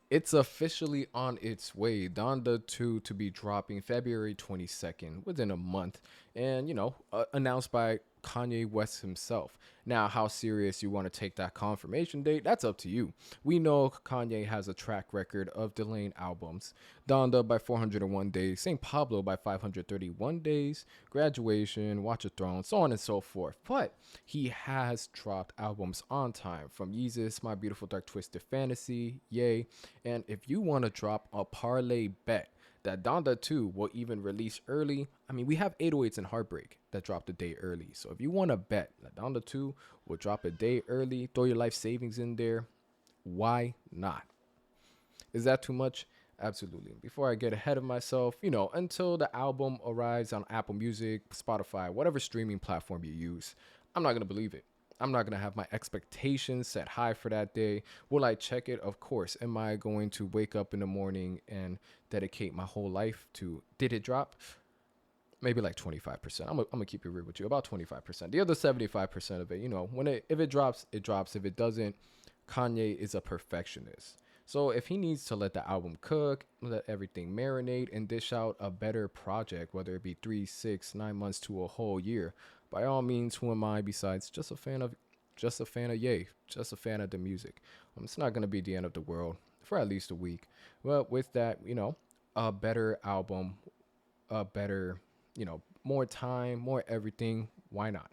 It's officially on its way. Donda 2 to be dropping February 22nd, within a month, and announced by Kanye West himself. Now, how serious you want to take that confirmation date, that's up to you. We know Kanye has a track record of delaying albums. Donda by 401 days, St. Pablo by 531 days, Graduation, Watch a Throne, so on and so forth. But he has dropped albums on time, from Yeezus, My Beautiful Dark Twisted Fantasy, Yay, and if you want to drop a parlay bet that Donda 2 will even release early, I mean, we have 808s and Heartbreak that dropped a day early. So if you want to bet that Donda 2 will drop a day early, throw your life savings in there, why not? Is that too much? Absolutely. Before I get ahead of myself, until the album arrives on Apple Music, Spotify, whatever streaming platform you use, I'm not going to believe it. I'm not going to have my expectations set high for that day. Will I check it? Of course. Am I going to wake up in the morning and dedicate my whole life to did it drop? Maybe like 25%. I'm gonna keep it real with you. About 25%. The other 75% of it, if it drops, it drops. If it doesn't, Kanye is a perfectionist. So if he needs to let the album cook, let everything marinate, and dish out a better project, whether it be 3, 6, 9 months to a whole year, by all means, who am I besides just a fan of Ye, just a fan of the music. It's not gonna be the end of the world for at least a week. Well, with that, a better album, a better, more time, more everything. Why not?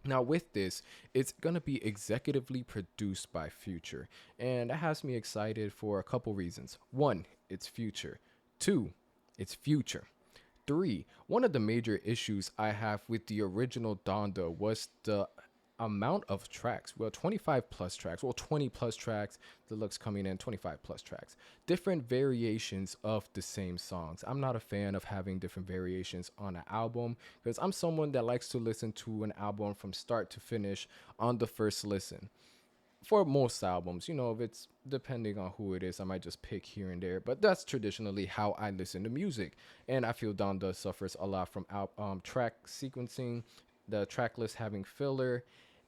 Now, with this, it's going to be executively produced by Future. And that has me excited for a couple reasons. One, it's Future. Two, it's Future. Three, one of the major issues I have with the original Donda was the amount of tracks. Well, 25 plus tracks. Well, 20 plus tracks. Deluxe coming in, 25 plus tracks. Different variations of the same songs. I'm not a fan of having different variations on an album because I'm someone that likes to listen to an album from start to finish on the first listen. For most albums, if it's depending on who it is, I might just pick here and there. But that's traditionally how I listen to music. And I feel Donda suffers a lot from track sequencing, the track list having filler,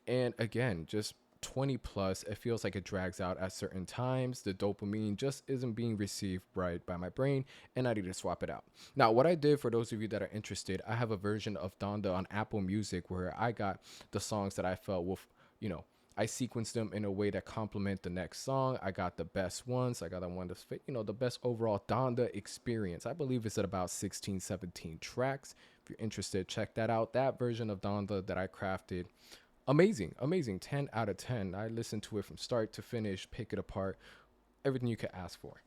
and again, just 20 plus, it feels like it drags out at certain times. The dopamine just isn't being received right by my brain, and I need to swap it out. Now, what I did, for those of you that are interested, I have a version of Donda on Apple Music where I got the songs that I felt will, you know, I sequenced them in a way that complement the next song. I got the best ones. I got the one that's fit, the best overall Donda experience. I believe it's at about 16, 17 tracks. If you're interested, check that out. That version of Donda that I crafted, amazing, amazing. 10 out of 10. I listened to it from start to finish, pick it apart, everything you could ask for.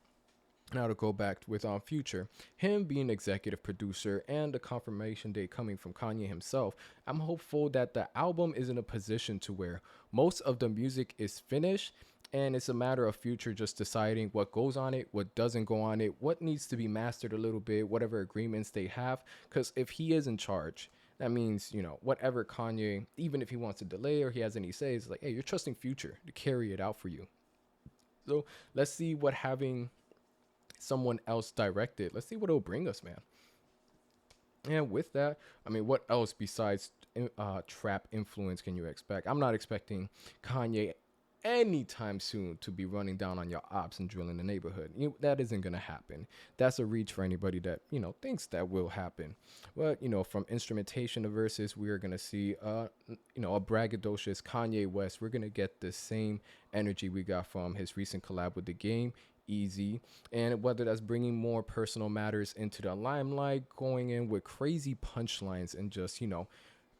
Now to go back with Future, him being executive producer and the confirmation date coming from Kanye himself, I'm hopeful that the album is in a position to where most of the music is finished and it's a matter of Future just deciding what goes on it, what doesn't go on it, what needs to be mastered a little bit, whatever agreements they have. Because if he is in charge, that means, whatever Kanye, even if he wants to delay or he has any say, it's like, hey, you're trusting Future to carry it out for you. So let's see what having someone else direct it. Let's see what it'll bring us, man. And with that, I mean, what else besides trap influence can you expect? I'm not expecting Kanye anytime soon to be running down on your ops and drilling the neighborhood. That isn't gonna happen. That's a reach for anybody that thinks that will happen. But from instrumentation to verses, we are gonna see a braggadocious Kanye West. We're gonna get the same energy we got from his recent collab with the game. Easy, and whether that's bringing more personal matters into the limelight, going in with crazy punchlines and just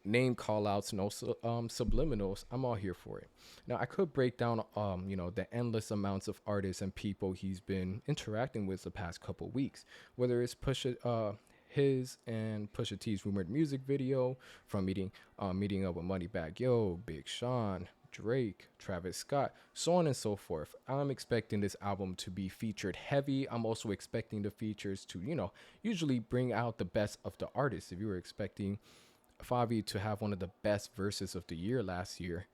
name call outs, no subliminals, I'm all here for it. Now I could break down the endless amounts of artists and people he's been interacting with the past couple weeks, whether it's his and Pusha T's rumored music video, from meeting up with Moneybagg Yo, Big Sean, Drake, Travis Scott, so on and so forth. I'm expecting this album to be featured heavy. I'm also expecting the features to, usually bring out the best of the artists. If you were expecting Favi to have one of the best verses of the year last year,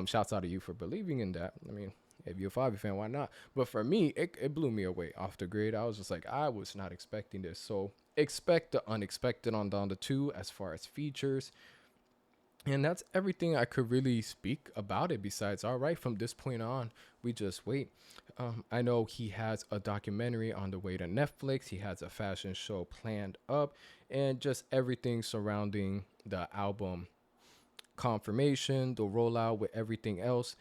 shouts out to you for believing in that. I mean, if you're a Favi fan, why not? But for me, it blew me away off the grid. I was just like, I was not expecting this. So expect the unexpected on Donda 2 as far as features. And that's everything I could really speak about it. Besides, all right, from this point on, we just wait. I know he has a documentary on the way to Netflix. He has a fashion show planned up, and just everything surrounding the album confirmation, the rollout with everything else.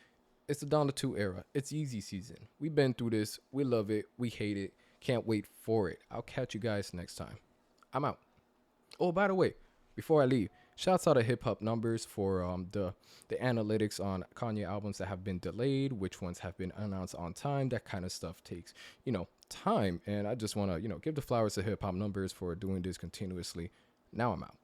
It's the Donda 2 era. It's easy season. We've been through this. We love it. We hate it. Can't wait for it. I'll catch you guys next time. I'm out. Oh, by the way, before I leave, shouts out to Hip Hop Numbers for the analytics on Kanye albums that have been delayed, which ones have been announced on time. That kind of stuff takes, time. And I just want to, give the flowers to Hip Hop Numbers for doing this continuously. Now I'm out.